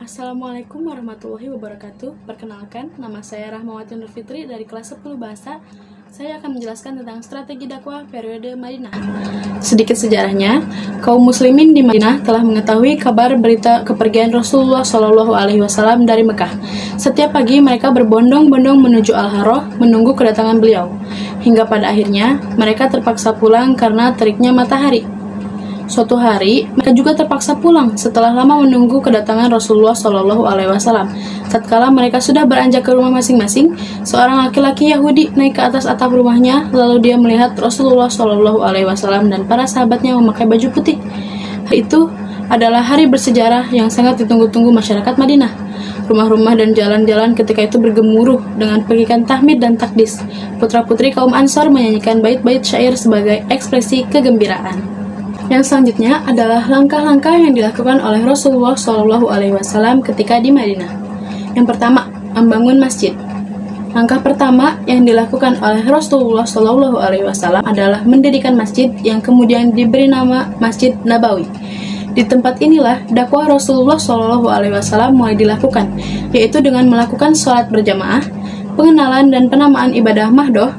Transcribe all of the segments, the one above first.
Assalamualaikum warahmatullahi wabarakatuh. Perkenalkan, nama saya Rahmawati Nur Fitri dari kelas 10 Bahasa. Saya akan menjelaskan tentang strategi dakwah periode Madinah. Sedikit sejarahnya, kaum muslimin di Madinah telah mengetahui kabar berita kepergian Rasulullah Shallallahu Alaihi Wasallam dari Mekah. Setiap pagi mereka berbondong-bondong menuju Al-Harrah menunggu kedatangan beliau. Hingga pada akhirnya mereka terpaksa pulang karena teriknya matahari. Suatu hari, mereka juga terpaksa pulang setelah lama menunggu kedatangan Rasulullah Shallallahu Alaihi Wasallam. Tatkala mereka sudah beranjak ke rumah masing-masing, seorang laki-laki Yahudi naik ke atas atap rumahnya, lalu dia melihat Rasulullah Shallallahu Alaihi Wasallam dan para sahabatnya memakai baju putih. Hari itu adalah hari bersejarah yang sangat ditunggu-tunggu masyarakat Madinah. Rumah-rumah dan jalan-jalan ketika itu bergemuruh dengan pegikan tahmid dan takdis. Putra-putri kaum Ansor menyanyikan bait-bait syair sebagai ekspresi kegembiraan. Yang selanjutnya adalah langkah-langkah yang dilakukan oleh Rasulullah Shallallahu Alaihi Wasallam ketika di Madinah. Yang pertama, membangun masjid. Langkah pertama yang dilakukan oleh Rasulullah Shallallahu Alaihi Wasallam adalah mendirikan masjid yang kemudian diberi nama Masjid Nabawi. Di tempat inilah dakwah Rasulullah Shallallahu Alaihi Wasallam mulai dilakukan, yaitu dengan melakukan sholat berjamaah, pengenalan dan penamaan ibadah mahdoh,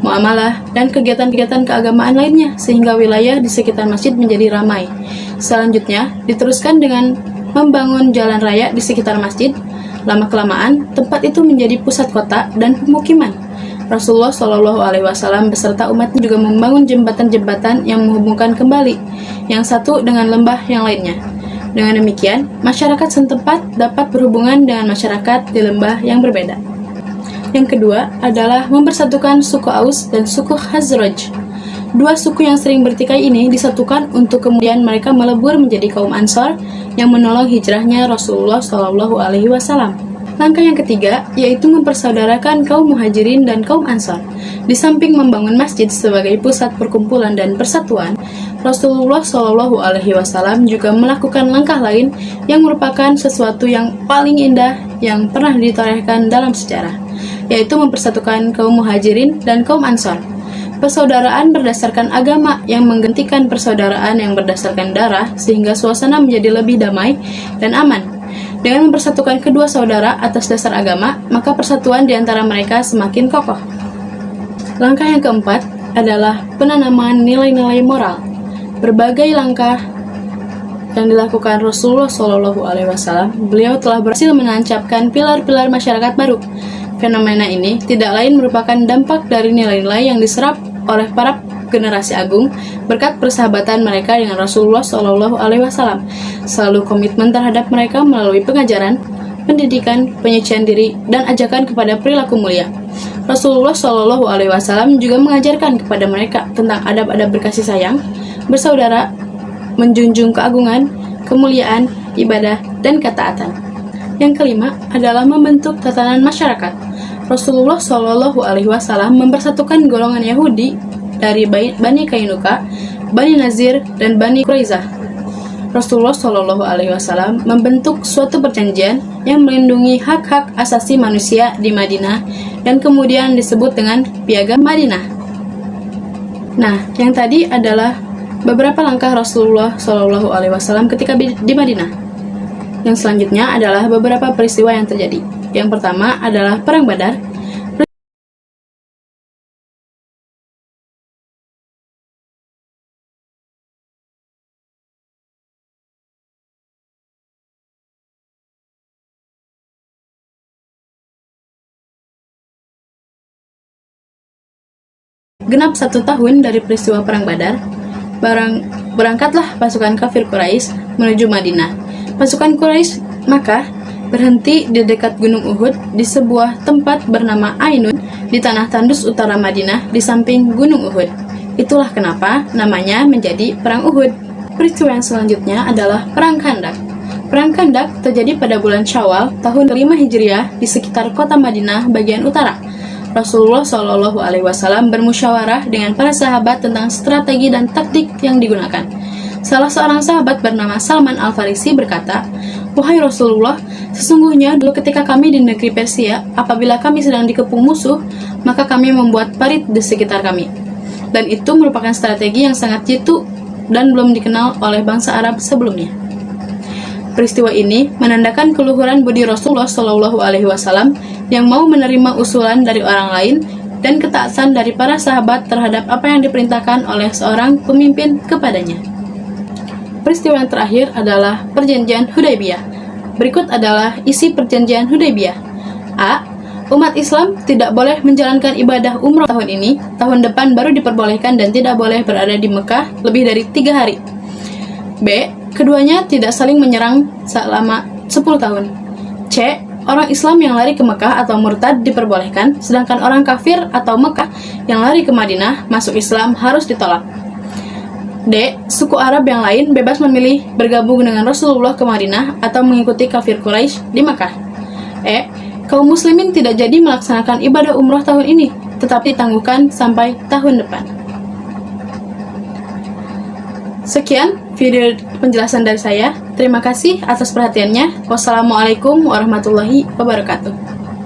muamalah, dan kegiatan-kegiatan keagamaan lainnya sehingga wilayah di sekitar masjid menjadi ramai. Selanjutnya, diteruskan dengan membangun jalan raya di sekitar masjid. Lama-kelamaan, tempat itu menjadi pusat kota dan pemukiman. Rasulullah Shallallahu Alaihi Wasallam beserta umatnya juga membangun jembatan-jembatan yang menghubungkan kembali yang satu dengan lembah yang lainnya. Dengan demikian, masyarakat setempat dapat berhubungan dengan masyarakat di lembah yang berbeda. Yang kedua adalah mempersatukan suku Aus dan suku Khazraj. Dua suku yang sering bertikai ini disatukan untuk kemudian mereka melebur menjadi kaum Ansor yang menolong hijrahnya Rasulullah Shallallahu Alaihi Wasallam. Langkah yang ketiga yaitu mempersaudarakan kaum Muhajirin dan kaum Ansor. Di samping membangun masjid sebagai pusat perkumpulan dan persatuan, Rasulullah Shallallahu Alaihi Wasallam juga melakukan langkah lain yang merupakan sesuatu yang paling indah yang pernah ditorehkan dalam sejarah, yaitu mempersatukan kaum Muhajirin dan kaum Ansor. Persaudaraan berdasarkan agama yang menggantikan persaudaraan yang berdasarkan darah sehingga suasana menjadi lebih damai dan aman. Dengan mempersatukan kedua saudara atas dasar agama, maka persatuan di antara mereka semakin kokoh. Langkah yang keempat adalah penanaman nilai-nilai moral. Berbagai langkah yang dilakukan Rasulullah Shallallahu Alaihi Wasallam, beliau telah berhasil menancapkan pilar-pilar masyarakat baru. Fenomena ini tidak lain merupakan dampak dari nilai-nilai yang diserap oleh para generasi agung berkat persahabatan mereka dengan Rasulullah Shallallahu Alaihi Wasallam. Selalu komitmen terhadap mereka melalui pengajaran, pendidikan, penyucian diri, dan ajakan kepada perilaku mulia. Rasulullah Shallallahu Alaihi Wasallam juga mengajarkan kepada mereka tentang adab-adab berkasih sayang, bersaudara, menjunjung keagungan, kemuliaan, ibadah, dan ketaatan. Yang kelima adalah membentuk tatanan masyarakat. Rasulullah Shallallahu Alaihi Wasallam mempersatukan golongan Yahudi dari Bani Kainuka, Bani Nazir, dan Bani Quraizah. Rasulullah Shallallahu Alaihi Wasallam membentuk suatu perjanjian yang melindungi hak-hak asasi manusia di Madinah dan kemudian disebut dengan Piagam Madinah. Nah, yang tadi adalah beberapa langkah Rasulullah Shallallahu Alaihi Wasallam ketika di Madinah. Yang selanjutnya adalah beberapa peristiwa yang terjadi. Yang pertama adalah Perang Badar. Genap 1 tahun dari peristiwa Perang Badar, berangkatlah pasukan kafir Quraisy menuju Madinah. Pasukan Quraisy Makkah berhenti di dekat Gunung Uhud di sebuah tempat bernama Ainun di tanah tandus utara Madinah di samping Gunung Uhud. Itulah kenapa namanya menjadi Perang Uhud. Peristiwa yang selanjutnya adalah Perang Khandak. Perang Khandak terjadi pada bulan Syawal tahun 5 Hijriah di sekitar kota Madinah bagian utara. Rasulullah Shallallahu Alaihi Wasallam bermusyawarah dengan para sahabat tentang strategi dan taktik yang digunakan. Salah seorang sahabat bernama Salman Al-Farisi berkata, "Wahai Rasulullah, sesungguhnya dulu ketika kami di negeri Persia, apabila kami sedang dikepung musuh, maka kami membuat parit di sekitar kami. Dan itu merupakan strategi yang sangat jitu dan belum dikenal oleh bangsa Arab sebelumnya." Peristiwa ini menandakan keluhuran budi Rasulullah Shallallahu Alaihi Wasallam yang mau menerima usulan dari orang lain dan ketaatan dari para sahabat terhadap apa yang diperintahkan oleh seorang pemimpin kepadanya. Peristiwa yang terakhir adalah Perjanjian Hudaybiyah. Berikut adalah isi Perjanjian Hudaybiyah. A. Umat Islam tidak boleh menjalankan ibadah umroh tahun ini, tahun depan baru diperbolehkan dan tidak boleh berada di Mekah lebih dari 3 hari. B. Keduanya tidak saling menyerang selama 10 tahun. C. Orang Islam yang lari ke Mekah atau murtad diperbolehkan, sedangkan orang kafir atau Mekah yang lari ke Madinah masuk Islam harus ditolak. D. Suku Arab yang lain bebas memilih bergabung dengan Rasulullah ke Madinah atau mengikuti kafir Quraisy di Mekah. E. Kaum muslimin tidak jadi melaksanakan ibadah umroh tahun ini, tetapi ditangguhkan sampai tahun depan. Sekian video penjelasan dari saya. Terima kasih atas perhatiannya. Wassalamualaikum warahmatullahi wabarakatuh.